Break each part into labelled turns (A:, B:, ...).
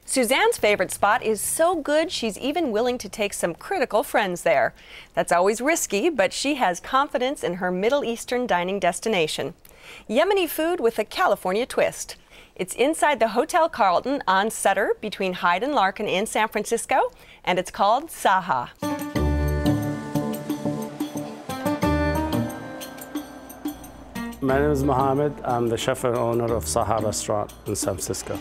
A: Suzanne's favorite spot is so good she's even willing to take some critical friends there. That's always risky, but she has confidence in her Middle Eastern dining destination. Yemeni food with a California twist. It's inside the Hotel Carlton on Sutter between Hyde and Larkin in San Francisco, and it's called Saha.
B: My name is Mohammed. I'm the chef and owner of Saha restaurant in San Francisco.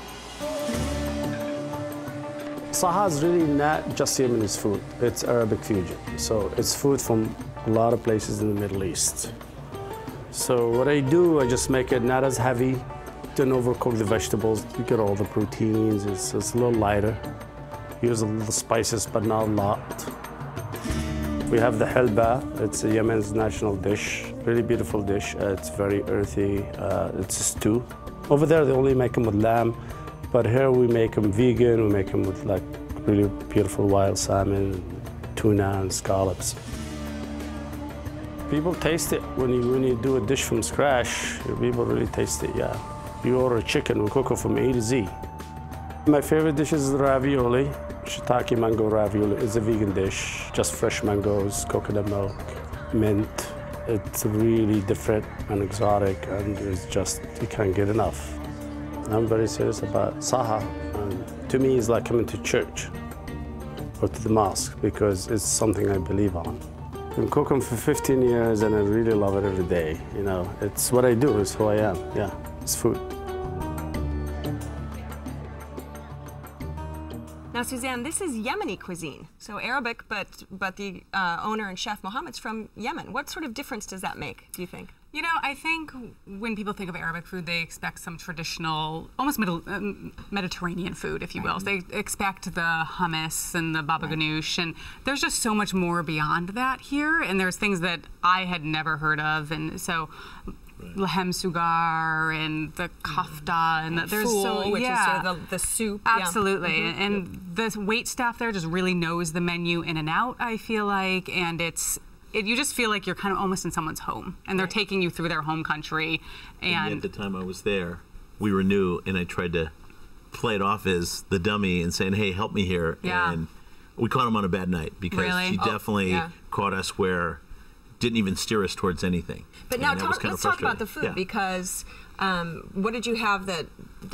B: Saha is really not just Yemeni food, it's Arabic fusion. So it's food from a lot of places in the Middle East. So what I do, I just make it not as heavy, don't overcook the vegetables. You get all the proteins, it's a little lighter. Use a little spices, but not a lot. We have the helba, it's Yemen's national dish, really beautiful dish. It's very earthy, it's a stew. Over there they only make them with lamb, but here we make them vegan, we make them with like really beautiful wild salmon, tuna and scallops. People taste it when you do a dish from scratch, people really taste it, yeah. You order chicken, we cook it from A to Z. My favorite dish is the ravioli. Shiitake mango ravioli is a vegan dish, just fresh mangoes, coconut milk, mint. It's really different and exotic, and it's just, you can't get enough. I'm very serious about Saha. And to me, it's like coming to church or to the mosque because it's something I believe on. I've been cooking for 15 years and I really love it every day. You know, it's what I do, it's who I am. Yeah, it's food.
A: Now, Suzanne, this is Yemeni cuisine, so Arabic, but the owner and chef Mohammed's from Yemen. What sort of difference does that make, do you think?
C: You know, I think when people think of Arabic food, they expect some traditional, almost Mediterranean food, if you will. They expect the hummus and the baba ganoush, and there's just so much more beyond that here, and there's things that I had never heard of, and so lahem sugar and the kafta and there's
A: fool, which is sort of the soup.
C: Absolutely, and the wait staff there just really knows the menu in and out, I feel like, and you just feel like you're kind of almost in someone's home, and they're taking you through their home country. And
D: at the time I was there, we were new, and I tried to play it off as the dummy and saying, "Hey, help me here."
C: Yeah.
D: And we caught him on a bad night because she definitely caught us where didn't even steer us towards anything.
A: But now let's talk about the food because what did you have that,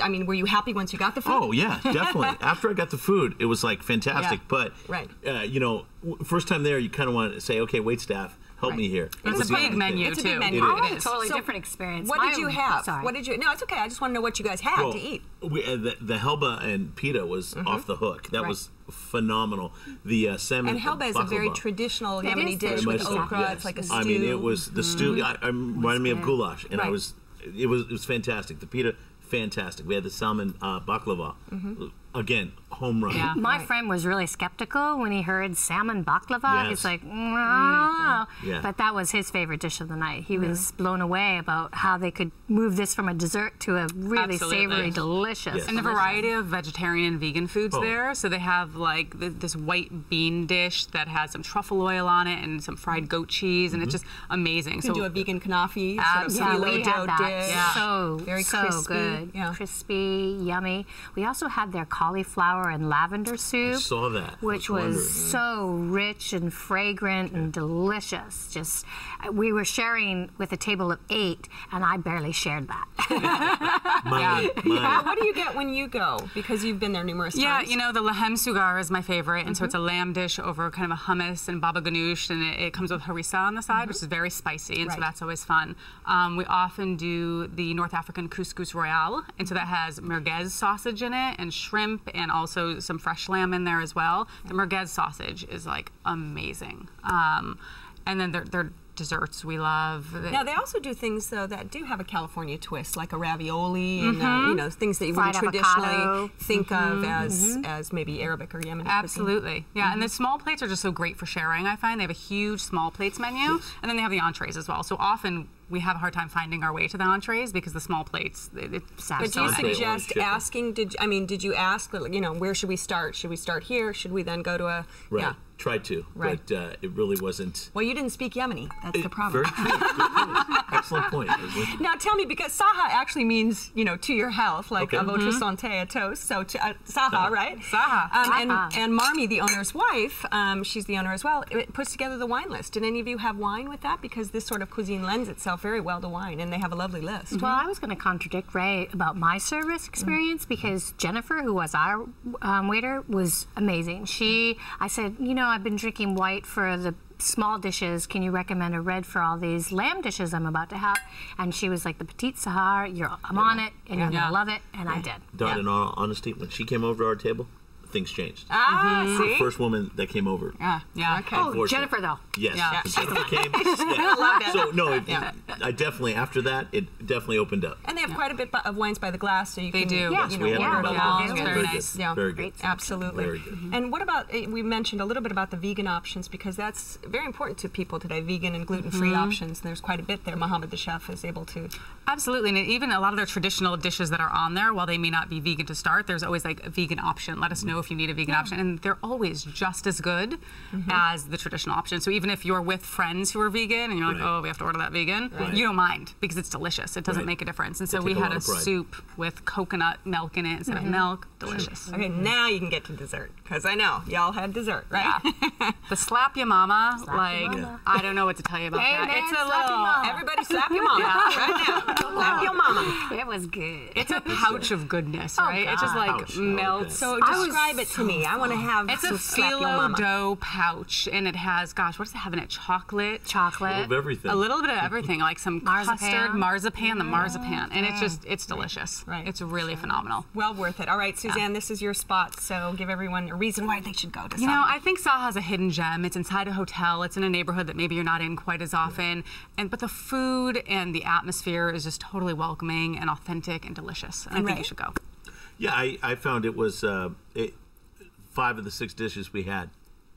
A: I mean, were you happy once you got the food?
D: Oh, yeah, definitely. After I got the food, it was like fantastic. But, you know, first time there, you kind of want to say, okay, wait staff, help me here.
C: It's a big menu,
A: it's
C: too.
A: A big menu.
C: It is.
E: Totally different experience.
A: What did you have? What did you? No, it's okay. I just want to know what you guys had to eat.
D: The helba and pita was off the hook. That was phenomenal. The salmon
A: and helba is a very traditional Yemeni dish with okra. It's like a stew.
D: I mean, it was the stew. It reminded me of goulash, and it was fantastic. The pita, fantastic. We had the salmon baklava. Again, home run.
E: Yeah. My friend was really skeptical when he heard salmon baklava. He's like, I don't know. But that was his favorite dish of the night. He was blown away about how they could move this from a dessert to a really savory, delicious.
C: And the variety of vegetarian and vegan foods there. So they have like this white bean dish that has some truffle oil on it and some fried goat cheese, and it's just amazing.
A: You can do a vegan kanafi,
E: we had that. So
A: very
E: crispy, good, crispy, yummy. We also had their cauliflower and lavender soup.
D: I saw that.
E: Which was so rich and fragrant and delicious. Just, we were sharing with a table of 8, and I barely shared that.
A: What do you get when you go? Because you've been there numerous times.
C: Yeah, you know, the lahem sugar is my favorite, and so it's a lamb dish over kind of a hummus and baba ganoush, and it comes with harissa on the side, which is very spicy, and so that's always fun. We often do the North African couscous royale, and so that has merguez sausage in it, and shrimp, and also some fresh lamb in there as well. The merguez sausage is like amazing. And then their desserts we love.
A: Now they also do things though that do have a California twist, like a ravioli and you know, things that you would traditionally think of as maybe Arabic or Yemeni.
C: Absolutely, yeah. And the small plates are just so great for sharing. I find they have a huge small plates menu, and then they have the entrees as well. So often we have a hard time finding our way to the entrees because the small plates.
A: But do you suggest asking? Did you ask? You know, where should we start? Should we start here? Should we then go to a?
D: Tried to,
A: Right.
D: but it really wasn't.
A: Well, you didn't speak Yemeni. That's the problem.
D: Very true. Good point. Excellent point.
A: Now tell me, because Saha actually means, to your health, like
D: Okay.
A: a votre santé, a toast. So Saha, right?
C: Saha.
A: And Marmy, the owner's wife, she's the owner as well, it puts together the wine list. Did any of you have wine with that? Because this sort of cuisine lends itself very well to wine, and they have a lovely list.
E: Well, I was going to contradict Ray about my service experience because Jennifer, who was our waiter, was amazing. I said, I've been drinking white for the small dishes. Can you recommend a red for all these lamb dishes I'm about to have? And she was like, the petite Sahar, I'm on it, and you're going to love it. And I did.
D: Dawn, in all honesty, when she came over to our table, things changed.
A: See?
D: First woman that came over.
C: Yeah.
A: Okay.
E: Oh, Jennifer, though.
D: Yes.
C: Yeah.
D: Jennifer came.
A: I love it.
D: So no, I definitely after that it definitely opened up.
A: And they have quite a bit of wines by the glass, so you
C: They
A: can
C: do.
E: Yes,
D: we had
A: order
D: one
A: it
D: by the
A: along.
D: glass.
C: Very
D: Very
C: nice.
D: good.
A: Yeah.
D: Very good.
A: Absolutely.
D: Very good.
A: And what about, we mentioned a little bit about the vegan options, because that's very important to people today, vegan and gluten-free options. And there's quite a bit there. Mohammed, the chef, is able to.
C: Absolutely, and even a lot of their traditional dishes that are on there, while they may not be vegan to start, there's always like a vegan option. Let us know if you need a vegan option, and they're always just as good as the traditional option. So even if you're with friends who are vegan and you're like, oh, we have to order that vegan, you don't mind because it's delicious. It doesn't make a difference. And so we had a soup with coconut milk in it instead of milk. Delicious.
A: Okay, now you can get to dessert, because I know y'all had dessert, right?
C: The slap ya mama,
E: mama.
C: I don't know what to tell you about that.
E: Amen,
C: It's a
E: slap ya
C: little.
E: mama.
A: Everybody slap your mama right now. Slap your mama.
E: It was good.
C: It's a pouch of goodness, right? It just like
D: Pouch.
C: melts.
A: So describe it to me. I want to have
C: It's
A: some
C: a
A: slap your
C: phyllo
A: mama.
C: dough pouch, and it has, gosh, what does it have in it? Chocolate.
D: Of everything.
C: A little bit of everything, like some
E: Marzipan.
C: custard, marzipan, the marzipan, and it's delicious.
A: Right.
C: It's really phenomenal.
A: Well worth it. All right, Suzanne, this is your spot, so give everyone a reason why they should go to
C: You know,
A: Saha.
C: I think Saha is a hidden gem. It's inside a hotel. It's in a neighborhood that maybe you're not in quite as often, but the food and the atmosphere is just totally welcoming and authentic and delicious. And I think you should go.
D: Yeah, I found it was 5 of the 6 dishes we had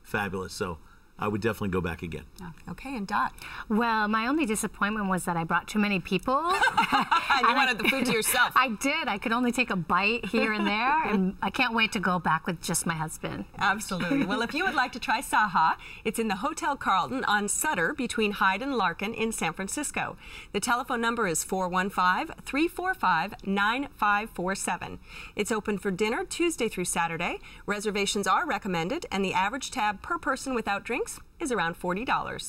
D: fabulous. So I would definitely go back again.
A: Okay, and Dot.
E: Well, my only disappointment was that I brought too many people.
A: And you wanted the food to yourself.
E: I did. I could only take a bite here and there, and I can't wait to go back with just my husband.
A: Absolutely. Well, if you would like to try Saha, it's in the Hotel Carlton on Sutter between Hyde and Larkin in San Francisco. The telephone number is 415-345-9547. It's open for dinner Tuesday through Saturday. Reservations are recommended, and the average tab per person without drinks is around $40.